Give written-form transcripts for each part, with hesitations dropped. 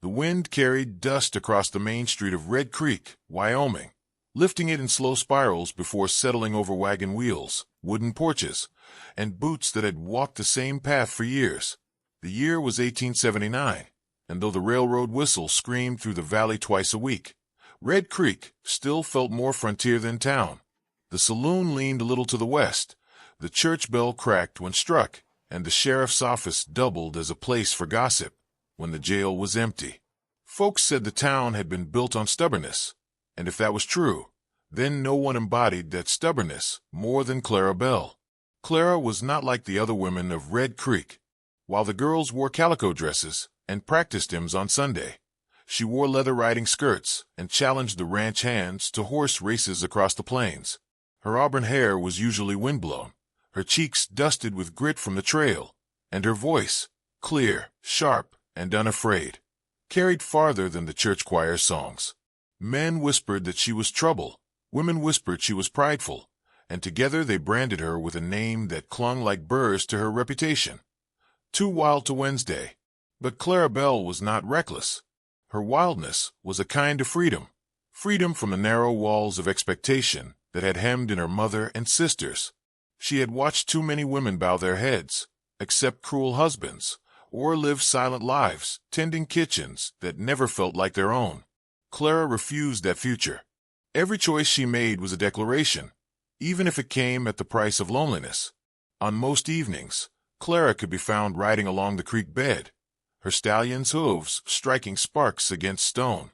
The wind carried dust across the main street of Red Creek, Wyoming, lifting it in slow spirals before settling over wagon wheels, wooden porches, and boots that had walked the same path for years. The year was 1879, and though the railroad whistle screamed through the valley twice a week, Red Creek still felt more frontier than town. The saloon leaned a little to the west, the church bell cracked when struck, and the sheriff's office doubled as a place for gossip when the jail was empty. Folks said the town had been built on stubbornness, and if that was true, then no one embodied that stubbornness more than Clara Bell. Clara was not like the other women of Red Creek. While the girls wore calico dresses and practiced hymns on Sunday, she wore leather riding skirts and challenged the ranch hands to horse races across the plains. Her auburn hair was usually windblown, her cheeks dusted with grit from the trail, and her voice, clear, sharp, and unafraid, carried farther than the church choir songs. Men whispered that she was trouble, women whispered she was prideful, and together they branded her with a name that clung like burrs to her reputation. Too wild to Wednesday. But Clara Bell was not reckless. Her wildness was a kind of freedom, freedom from the narrow walls of expectation that had hemmed in her mother and sisters. She had watched too many women bow their heads, accept cruel husbands, or live silent lives, tending kitchens that never felt like their own. Clara refused that future. Every choice she made was a declaration, even if it came at the price of loneliness. On most evenings, Clara could be found riding along the creek bed, her stallion's hooves striking sparks against stone.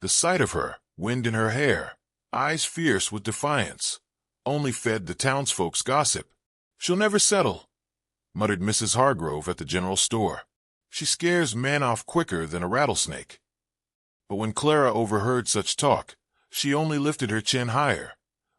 The sight of her, wind in her hair, eyes fierce with defiance, only fed the townsfolk's gossip. "She'll never settle," muttered Mrs. Hargrove at the general store. "She scares men off quicker than a rattlesnake." But when Clara overheard such talk, she only lifted her chin higher,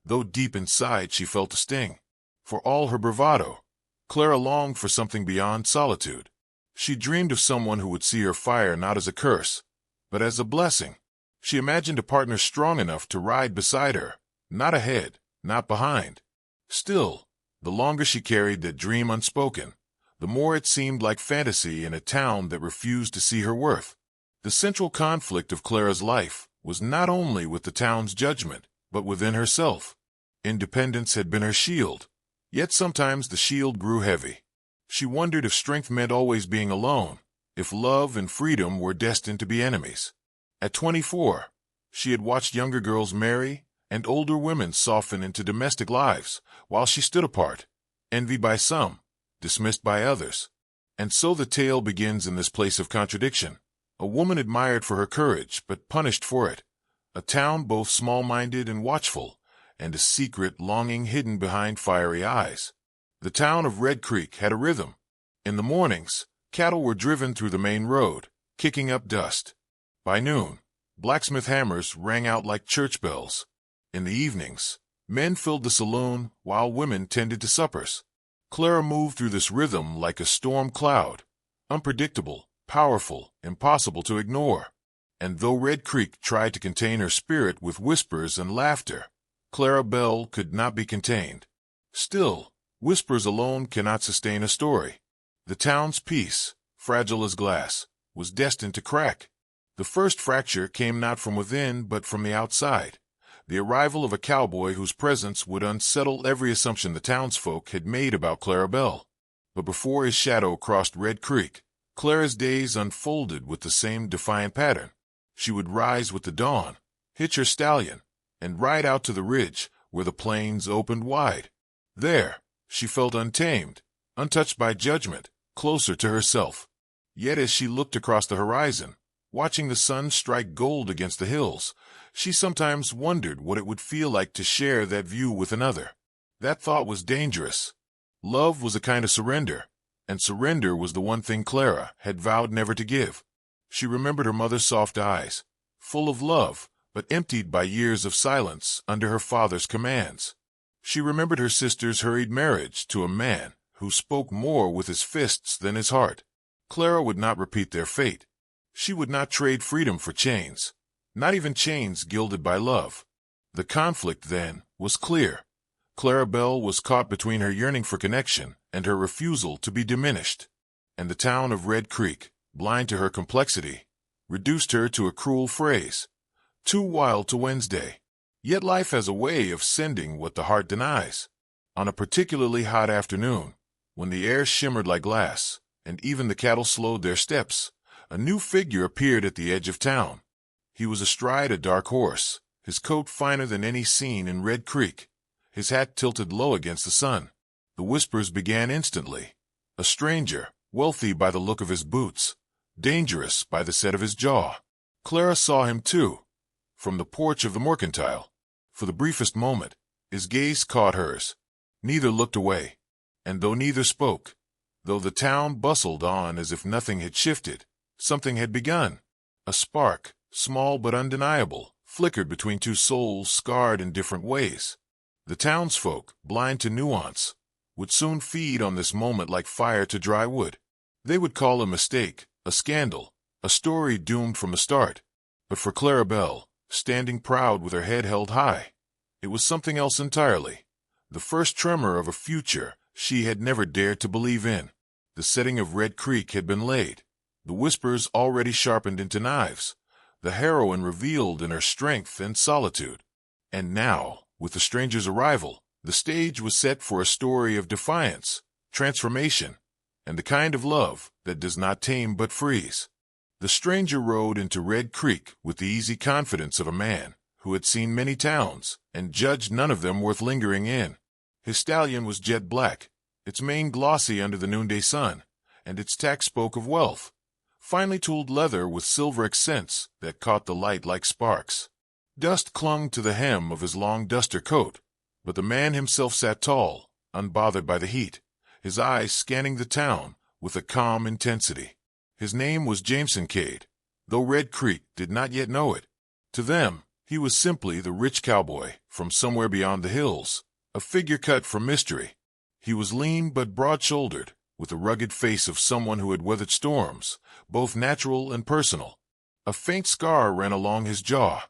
though deep inside she felt a sting. For all her bravado, Clara longed for something beyond solitude. She dreamed of someone who would see her fire not as a curse, but as a blessing. She imagined a partner strong enough to ride beside her, not ahead, not behind. Still, the longer she carried that dream unspoken, the more it seemed like fantasy in a town that refused to see her worth. The central conflict of Clara's life was not only with the town's judgment, but within herself. Independence had been her shield, yet sometimes the shield grew heavy. She wondered if strength meant always being alone, if love and freedom were destined to be enemies. At 24, she had watched younger girls marry and older women soften into domestic lives, while she stood apart, envied by some, dismissed by others. And so the tale begins in this place of contradiction. A woman admired for her courage, but punished for it. A town both small-minded and watchful, and a secret longing hidden behind fiery eyes. The town of Red Creek had a rhythm. In the mornings, cattle were driven through the main road, kicking up dust. By noon, blacksmith hammers rang out like church bells. In the evenings, men filled the saloon while women tended to suppers. Clara moved through this rhythm like a storm cloud, unpredictable, powerful, impossible to ignore. And though Red Creek tried to contain her spirit with whispers and laughter, Clara Bell could not be contained. Still, whispers alone cannot sustain a story. The town's peace, fragile as glass, was destined to crack. The first fracture came not from within but from the outside, the arrival of a cowboy whose presence would unsettle every assumption the townsfolk had made about Clara Bell. But before his shadow crossed Red Creek, Clara's days unfolded with the same defiant pattern. She would rise with the dawn, hitch her stallion, and ride out to the ridge where the plains opened wide. There, she felt untamed, untouched by judgment, closer to herself. Yet as she looked across the horizon, watching the sun strike gold against the hills, she sometimes wondered what it would feel like to share that view with another. That thought was dangerous. Love was a kind of surrender, and surrender was the one thing Clara had vowed never to give. She remembered her mother's soft eyes, full of love, but emptied by years of silence under her father's commands. She remembered her sister's hurried marriage to a man who spoke more with his fists than his heart. Clara would not repeat their fate. She would not trade freedom for chains, not even chains gilded by love. The conflict, then, was clear. Clara Bell was caught between her yearning for connection and her refusal to be diminished. And the town of Red Creek, blind to her complexity, reduced her to a cruel phrase. Too wild to Wednesday. Yet life has a way of sending what the heart denies. On a particularly hot afternoon, when the air shimmered like glass, and even the cattle slowed their steps, a new figure appeared at the edge of town. He was astride a dark horse, his coat finer than any seen in Red Creek, his hat tilted low against the sun. The whispers began instantly. A stranger, wealthy by the look of his boots, dangerous by the set of his jaw. Clara saw him too, from the porch of the mercantile. For the briefest moment, his gaze caught hers. Neither looked away, and though neither spoke, though the town bustled on as if nothing had shifted, something had begun. A spark, small but undeniable, flickered between two souls scarred in different ways. The townsfolk, blind to nuance, would soon feed on this moment like fire to dry wood. They would call a mistake, a scandal, a story doomed from the start. But for Clara Belle, standing proud with her head held high, it was something else entirely. The first tremor of a future she had never dared to believe in. The setting of Red Creek had been laid, the whispers already sharpened into knives, the heroine revealed in her strength and solitude. And now, with the stranger's arrival, the stage was set for a story of defiance, transformation, and the kind of love that does not tame but frees. The stranger rode into Red Creek with the easy confidence of a man who had seen many towns and judged none of them worth lingering in. His stallion was jet black, its mane glossy under the noonday sun, and its tack spoke of wealth, finely tooled leather with silver accents that caught the light like sparks. Dust clung to the hem of his long duster coat, but the man himself sat tall, unbothered by the heat, his eyes scanning the town with a calm intensity. His name was Jameson Cade, though Red Creek did not yet know it. To them, he was simply the rich cowboy from somewhere beyond the hills, a figure cut from mystery. He was lean but broad-shouldered, with the rugged face of someone who had weathered storms, both natural and personal. A faint scar ran along his jaw,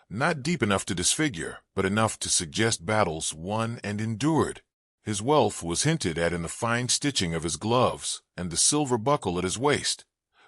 not deep enough to disfigure, but enough to suggest battles won and endured. His wealth was hinted at in the fine stitching of his gloves and the silver buckle at his waist,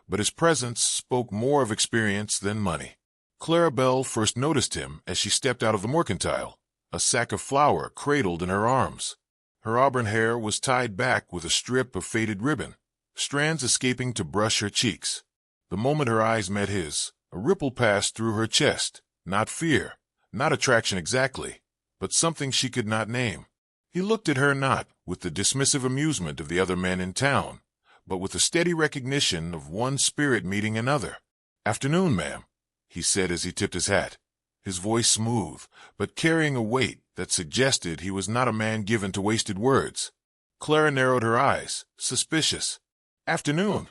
but his presence spoke more of experience than money. Clara Belle first noticed him as she stepped out of the mercantile, a sack of flour cradled in her arms. Her auburn hair was tied back with a strip of faded ribbon, strands escaping to brush her cheeks. The moment her eyes met his, a ripple passed through her chest, not fear, not attraction exactly, but something she could not name. He looked at her not with the dismissive amusement of the other men in town, but with the steady recognition of one spirit meeting another. "Afternoon, ma'am," he said as he tipped his hat, his voice smooth, but carrying a weight that suggested he was not a man given to wasted words. Clara narrowed her eyes, suspicious. "Afternoon,"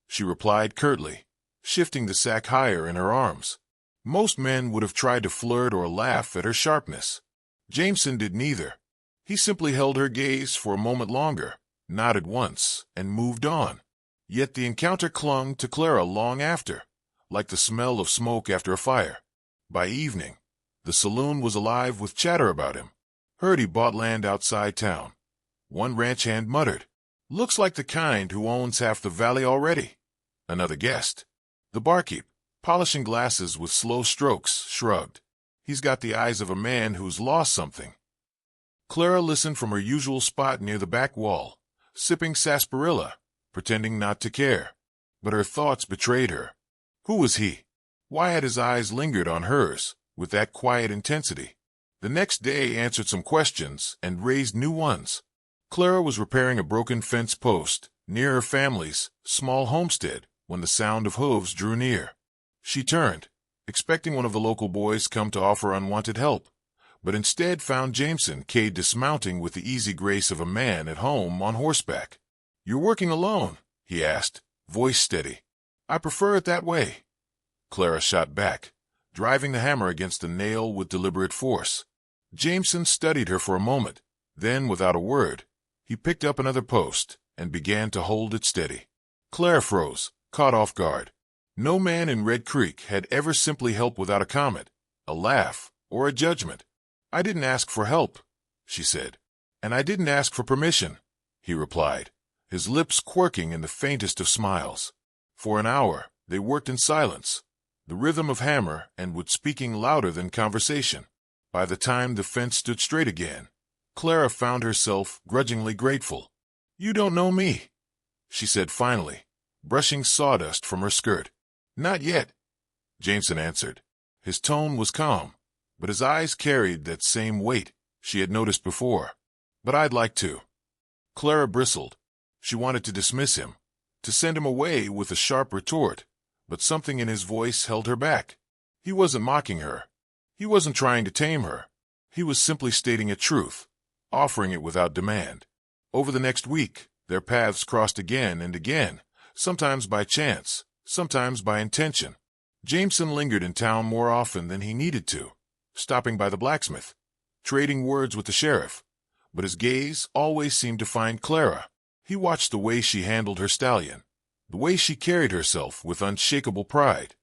she replied curtly, shifting the sack higher in her arms. Most men would have tried to flirt or laugh at her sharpness. Jameson did neither. He simply held her gaze for a moment longer, nodded once, and moved on. Yet the encounter clung to Clara long after, like the smell of smoke after a fire. By evening, the saloon was alive with chatter about him. Heard he bought land outside town. One ranch hand muttered, "Looks like the kind who owns half the valley already." Another guessed. The barkeep, polishing glasses with slow strokes, shrugged. "He's got the eyes of a man who's lost something." Clara listened from her usual spot near the back wall, sipping sarsaparilla, pretending not to care. But her thoughts betrayed her. Who was he? Why had his eyes lingered on hers with that quiet intensity? The next day answered some questions and raised new ones. Clara was repairing a broken fence post near her family's small homestead when the sound of hooves drew near. She turned, expecting one of the local boys come to offer unwanted help, but instead found Jameson Cade dismounting with the easy grace of a man at home on horseback. "You're working alone?" he asked, voice steady. "I prefer it that way." Clara shot back, driving the hammer against the nail with deliberate force. Jameson studied her for a moment, then, without a word, he picked up another post and began to hold it steady. Clara froze, caught off guard. No man in Red Creek had ever simply helped without a comment, a laugh, or a judgment. "I didn't ask for help," she said. "And I didn't ask for permission," he replied, his lips quirking in the faintest of smiles. For an hour, they worked in silence, the rhythm of hammer and wood speaking louder than conversation. By the time the fence stood straight again, Clara found herself grudgingly grateful. "You don't know me," she said finally, brushing sawdust from her skirt. "Not yet," Jameson answered. His tone was calm, but his eyes carried that same weight she had noticed before. "But I'd like to." Clara bristled. She wanted to dismiss him, to send him away with a sharp retort, but something in his voice held her back. He wasn't mocking her. He wasn't trying to tame her. He was simply stating a truth, offering it without demand. Over the next week, their paths crossed again and again, sometimes by chance, sometimes by intention. Jameson lingered in town more often than he needed to, stopping by the blacksmith, trading words with the sheriff, but his gaze always seemed to find Clara. He watched the way she handled her stallion, the way she carried herself with unshakable pride,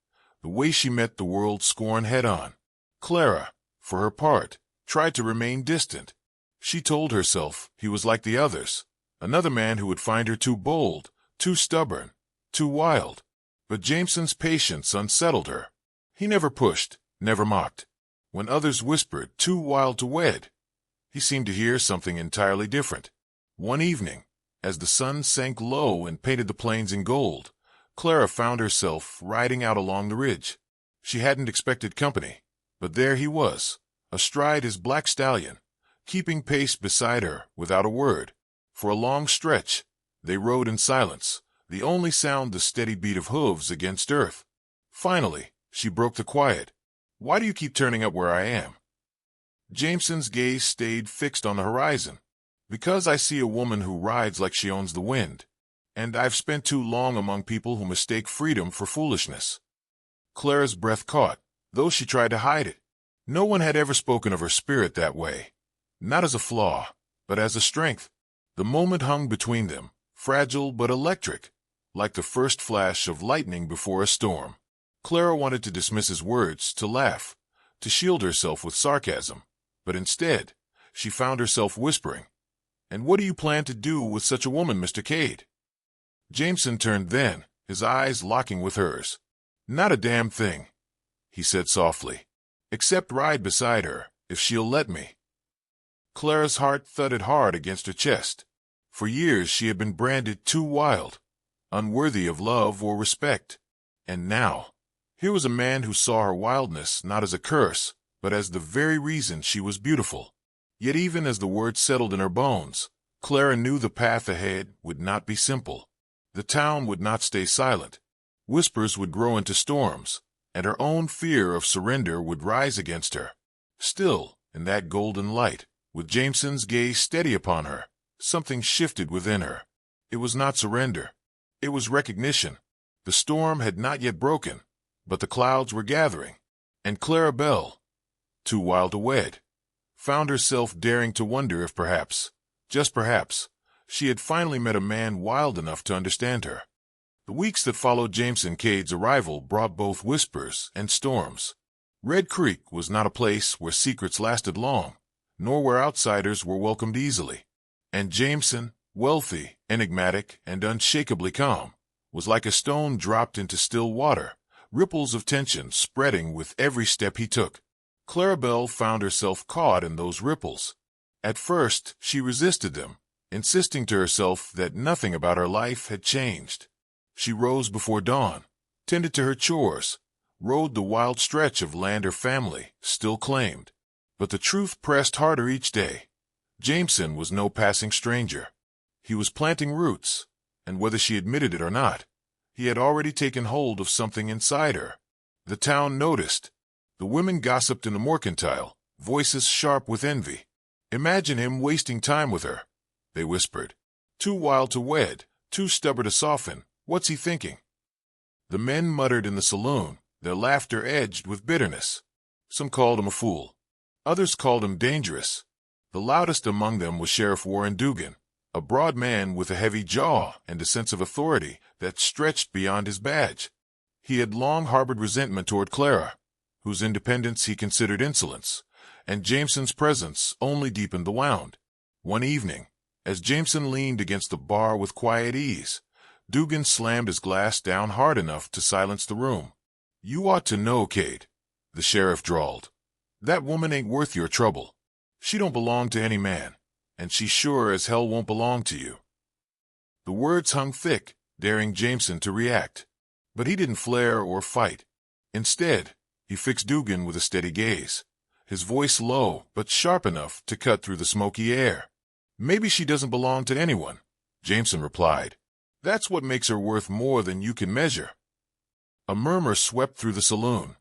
the way she met the world's scorn head-on. Clara, for her part, tried to remain distant. She told herself he was like the others, another man who would find her too bold, too stubborn, too wild. But Jameson's patience unsettled her. He never pushed, never mocked. When others whispered, "too wild to wed," he seemed to hear something entirely different. One evening, as the sun sank low and painted the plains in gold, Clara found herself riding out along the ridge. She hadn't expected company, but there he was, astride his black stallion, keeping pace beside her without a word. For a long stretch, they rode in silence, the only sound the steady beat of hooves against earth. Finally, she broke the quiet. "Why do you keep turning up where I am?" Jameson's gaze stayed fixed on the horizon. "Because I see a woman who rides like she owns the wind, and I've spent too long among people who mistake freedom for foolishness." Clara's breath caught, though she tried to hide it. No one had ever spoken of her spirit that way, not as a flaw, but as a strength. The moment hung between them, fragile but electric, like the first flash of lightning before a storm. Clara wanted to dismiss his words, to laugh, to shield herself with sarcasm, but instead, she found herself whispering, "And what do you plan to do with such a woman, Mr. Cade?" Jameson turned then, his eyes locking with hers. "Not a damn thing," he said softly, "except ride beside her, if she'll let me." Clara's heart thudded hard against her chest. For years she had been branded too wild, unworthy of love or respect. And now, here was a man who saw her wildness not as a curse, but as the very reason she was beautiful. Yet even as the words settled in her bones, Clara knew the path ahead would not be simple. The town would not stay silent. Whispers would grow into storms, and her own fear of surrender would rise against her. Still, in that golden light, with Jameson's gaze steady upon her, something shifted within her. It was not surrender. It was recognition. The storm had not yet broken, but the clouds were gathering, and Clara Bell, too wild to wed, found herself daring to wonder if perhaps, just perhaps, she had finally met a man wild enough to understand her. The weeks that followed Jameson Cade's arrival brought both whispers and storms. Red Creek was not a place where secrets lasted long, nor where outsiders were welcomed easily. And Jameson, wealthy, enigmatic, and unshakably calm, was like a stone dropped into still water, ripples of tension spreading with every step he took. Clara Bell found herself caught in those ripples. At first, she resisted them, insisting to herself that nothing about her life had changed. She rose before dawn, tended to her chores, rode the wild stretch of land her family still claimed. But the truth pressed harder each day. Jameson was no passing stranger. He was planting roots, and whether she admitted it or not, he had already taken hold of something inside her. The town noticed. The women gossiped in the mercantile, voices sharp with envy. "Imagine him wasting time with her," they whispered. "Too wild to wed, too stubborn to soften. What's he thinking?" The men muttered in the saloon, their laughter edged with bitterness. Some called him a fool. Others called him dangerous. The loudest among them was Sheriff Warren Dugan, a broad man with a heavy jaw and a sense of authority that stretched beyond his badge. He had long harbored resentment toward Clara, whose independence he considered insolence, and Jameson's presence only deepened the wound. One evening, as Jameson leaned against the bar with quiet ease, Dugan slammed his glass down hard enough to silence the room. "You ought to know, Kate," the sheriff drawled. "That woman ain't worth your trouble. She don't belong to any man, and she sure as hell won't belong to you." The words hung thick, daring Jameson to react. But he didn't flare or fight. Instead, he fixed Dugan with a steady gaze, his voice low but sharp enough to cut through the smoky air. "Maybe she doesn't belong to anyone," Jameson replied. "That's what makes her worth more than you can measure." A murmur swept through the saloon.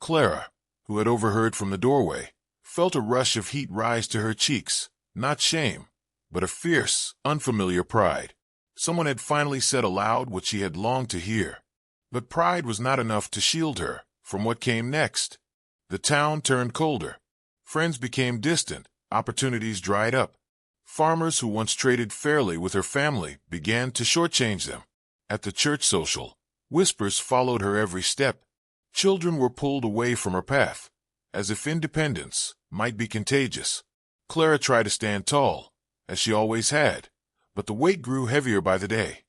Clara, who had overheard from the doorway, felt a rush of heat rise to her cheeks, not shame, but a fierce, unfamiliar pride. Someone had finally said aloud what she had longed to hear. But pride was not enough to shield her from what came next. The town turned colder. Friends became distant, opportunities dried up. Farmers who once traded fairly with her family began to shortchange them. At the church social, whispers followed her every step. Children were pulled away from her path, as if independence might be contagious. Clara tried to stand tall, as she always had, but the weight grew heavier by the day.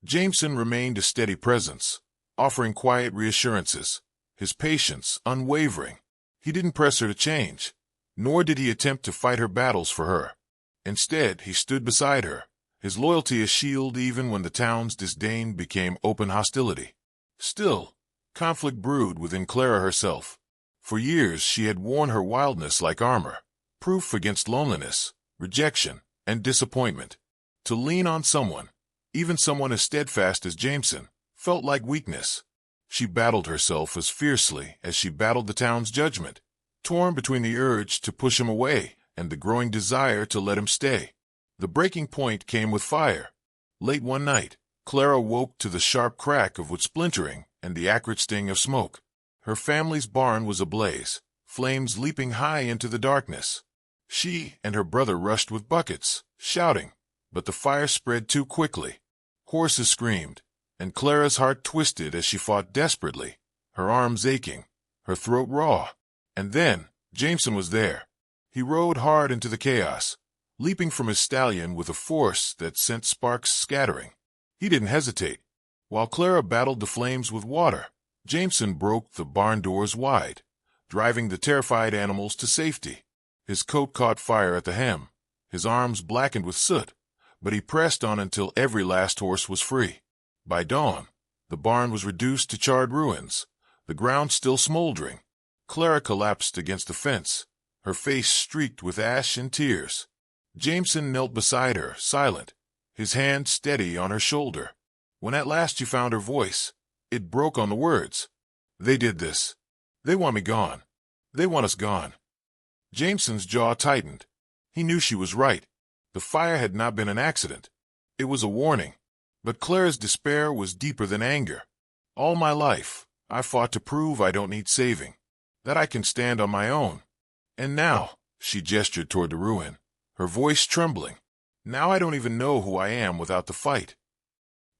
Jameson remained a steady presence, offering quiet reassurances, his patience unwavering. He didn't press her to change, nor did he attempt to fight her battles for her. Instead, he stood beside her, his loyalty a shield even when the town's disdain became open hostility. Still, conflict brewed within Clara herself. For years she had worn her wildness like armor, proof against loneliness, rejection, and disappointment. To lean on someone, even someone as steadfast as Jameson, felt like weakness. She battled herself as fiercely as she battled the town's judgment, torn between the urge to push him away and the growing desire to let him stay. The breaking point came with fire. Late one night, Clara woke to the sharp crack of wood splintering and the acrid sting of smoke. Her family's barn was ablaze, flames leaping high into the darkness. She and her brother rushed with buckets, shouting, but the fire spread too quickly. Horses screamed, and Clara's heart twisted as she fought desperately, her arms aching, her throat raw. And then, Jameson was there. He rode hard into the chaos, leaping from his stallion with a force that sent sparks scattering. He didn't hesitate. While Clara battled the flames with water, Jameson broke the barn doors wide, driving the terrified animals to safety. His coat caught fire at the hem, his arms blackened with soot, but he pressed on until every last horse was free. By dawn, the barn was reduced to charred ruins, the ground still smoldering. Clara collapsed against the fence, her face streaked with ash and tears. Jameson knelt beside her, silent, his hand steady on her shoulder. When at last she found her voice, it broke on the words. "They did this. They want me gone. They want us gone." Jameson's jaw tightened. He knew she was right. The fire had not been an accident. It was a warning. But Clara's despair was deeper than anger. "All my life, I fought to prove I don't need saving, that I can stand on my own. And now," she gestured toward the ruin, her voice trembling, "now I don't even know who I am without the fight."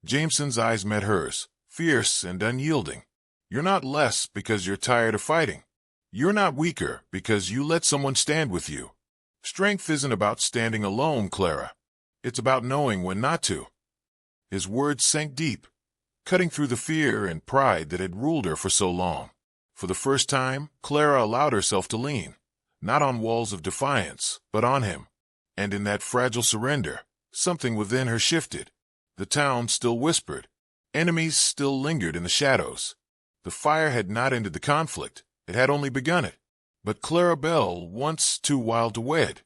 Jameson's eyes met hers, fierce and unyielding. "You're not less because you're tired of fighting. You're not weaker because you let someone stand with you. Strength isn't about standing alone, Clara. It's about knowing when not to." His words sank deep, cutting through the fear and pride that had ruled her for so long. For the first time, Clara allowed herself to lean, not on walls of defiance, but on him. And in that fragile surrender, something within her shifted. The town still whispered. Enemies still lingered in the shadows. The fire had not ended the conflict. It had only begun it. But Clara Bell, once too wild to wed,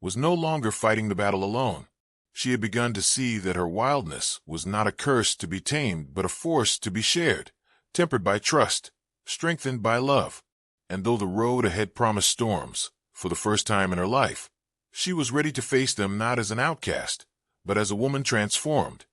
was no longer fighting the battle alone. She had begun to see that her wildness was not a curse to be tamed, but a force to be shared, tempered by trust, strengthened by love. And though the road ahead promised storms, for the first time in her life, she was ready to face them not as an outcast, but as a woman transformed.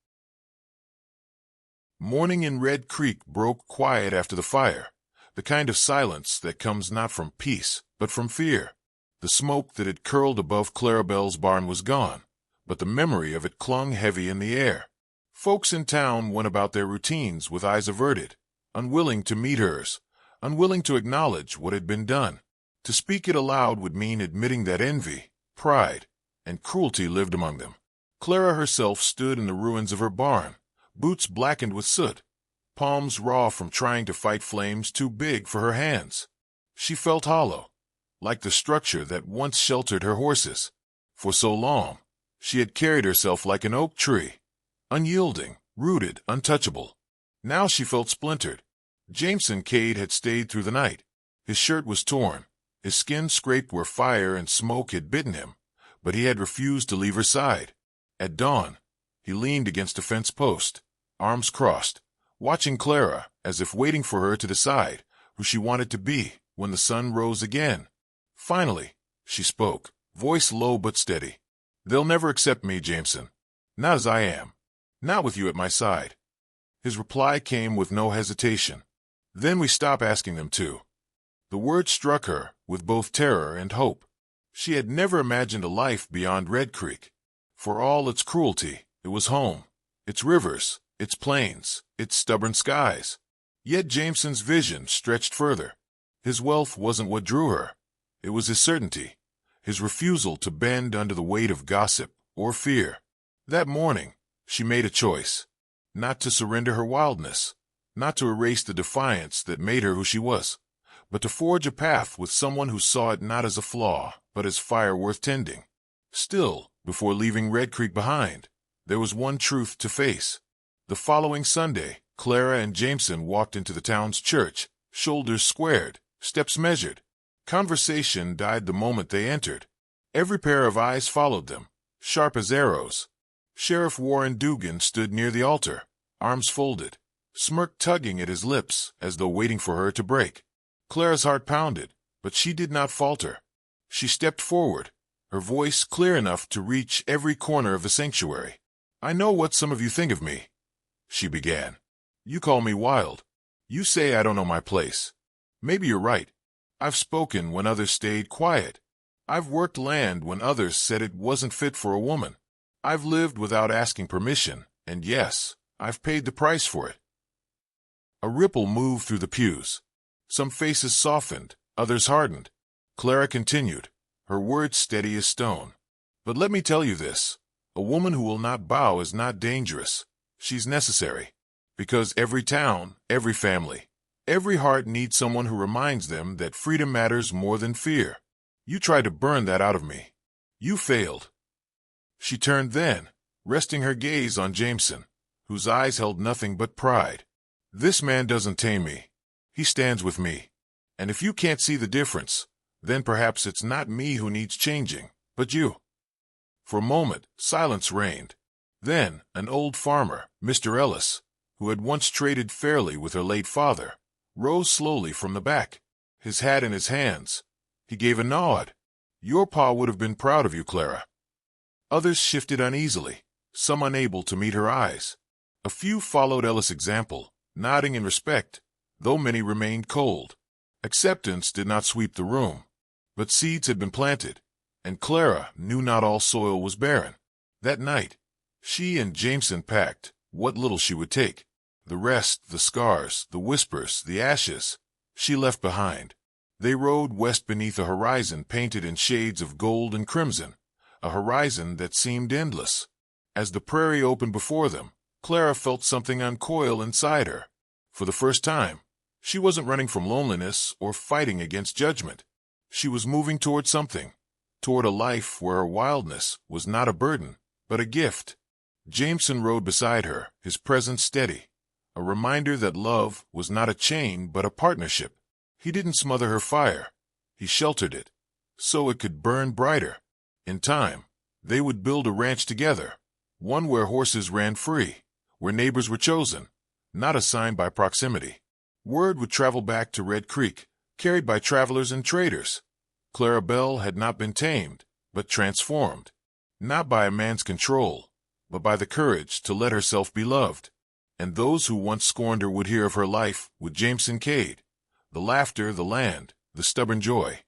Morning in Red Creek broke quiet after the fire, the kind of silence that comes not from peace, but from fear. The smoke that had curled above Clara Bell's barn was gone, but the memory of it clung heavy in the air. Folks in town went about their routines with eyes averted, unwilling to meet hers, unwilling to acknowledge what had been done. To speak it aloud would mean admitting that envy, pride, and cruelty lived among them. Clara herself stood in the ruins of her barn, boots blackened with soot, palms raw from trying to fight flames too big for her hands. She felt hollow, like the structure that once sheltered her horses. For so long, she had carried herself like an oak tree, unyielding, rooted, untouchable. Now she felt splintered. Jameson Cade had stayed through the night. His shirt was torn, his skin scraped where fire and smoke had bitten him, but he had refused to leave her side. At dawn, he leaned against a fence post, arms crossed, watching Clara as if waiting for her to decide who she wanted to be when the sun rose again. Finally, she spoke, voice low but steady. "They'll never accept me, Jameson. Not as I am. Not with you at my side." His reply came with no hesitation. "Then we stop asking them to." The word struck her with both terror and hope. She had never imagined a life beyond Red Creek. For all its cruelty, it was home, its rivers, its plains, its stubborn skies. Yet Jameson's vision stretched further. His wealth wasn't what drew her. It was his certainty, his refusal to bend under the weight of gossip or fear. That morning, she made a choice. Not to surrender her wildness, not to erase the defiance that made her who she was, but to forge a path with someone who saw it not as a flaw, but as fire worth tending. Still, before leaving Red Creek behind, there was one truth to face. The following Sunday, Clara and Jameson walked into the town's church, shoulders squared, steps measured. Conversation died the moment they entered. Every pair of eyes followed them, sharp as arrows. Sheriff Warren Dugan stood near the altar, arms folded, smirk tugging at his lips as though waiting for her to break. Clara's heart pounded, but she did not falter. She stepped forward, her voice clear enough to reach every corner of the sanctuary. "I know what some of you think of me," she began. "You call me wild. You say I don't know my place. Maybe you're right. I've spoken when others stayed quiet. I've worked land when others said it wasn't fit for a woman. I've lived without asking permission, and yes, I've paid the price for it." A ripple moved through the pews. Some faces softened, others hardened. Clara continued, her words steady as stone. "But let me tell you this. A woman who will not bow is not dangerous. She's necessary. Because every town, every family, every heart needs someone who reminds them that freedom matters more than fear. You tried to burn that out of me. You failed." She turned then, resting her gaze on Jameson, whose eyes held nothing but pride. "This man doesn't tame me. He stands with me. And if you can't see the difference, then perhaps it's not me who needs changing, but you." For a moment, silence reigned. Then, an old farmer, Mr. Ellis, who had once traded fairly with her late father, rose slowly from the back, his hat in his hands. He gave a nod. "Your pa would have been proud of you, Clara." Others shifted uneasily, some unable to meet her eyes. A few followed Ellis' example, nodding in respect, though many remained cold. Acceptance did not sweep the room, but seeds had been planted, and Clara knew not all soil was barren. That night, she and Jameson packed what little she would take. The rest, the scars, the whispers, the ashes, she left behind. They rode west beneath a horizon painted in shades of gold and crimson, a horizon that seemed endless. As the prairie opened before them, Clara felt something uncoil inside her. For the first time, she wasn't running from loneliness or fighting against judgment. She was moving toward something, toward a life where her wildness was not a burden, but a gift. Jameson rode beside her, his presence steady, a reminder that love was not a chain but a partnership. He didn't smother her fire. He sheltered it, so it could burn brighter. In time, they would build a ranch together, one where horses ran free, where neighbors were chosen, not assigned by proximity. Word would travel back to Red Creek, carried by travelers and traders. Clara Bell had not been tamed, but transformed, not by a man's control, but by the courage to let herself be loved. And those who once scorned her would hear of her life with Jameson Cade, the laughter, the land, the stubborn joy.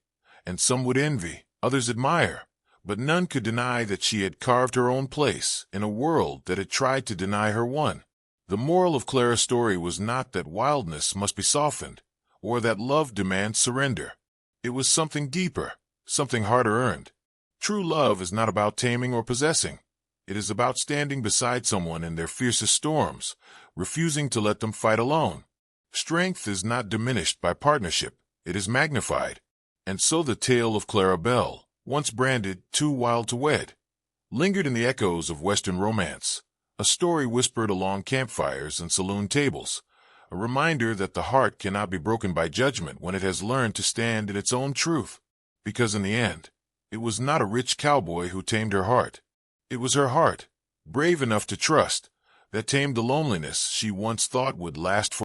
And some would envy, others admire, but none could deny that she had carved her own place in a world that had tried to deny her one. The moral of Clara's story was not that wildness must be softened, or that love demands surrender. It was something deeper, something harder earned. True love is not about taming or possessing. It is about standing beside someone in their fiercest storms, refusing to let them fight alone. Strength is not diminished by partnership, it is magnified. And so the tale of Clara Belle, once branded Too Wild to Wed, lingered in the echoes of Western romance, a story whispered along campfires and saloon tables, a reminder that the heart cannot be broken by judgment when it has learned to stand in its own truth. Because in the end, it was not a rich cowboy who tamed her heart. It was her heart, brave enough to trust, that tamed the loneliness she once thought would last forever.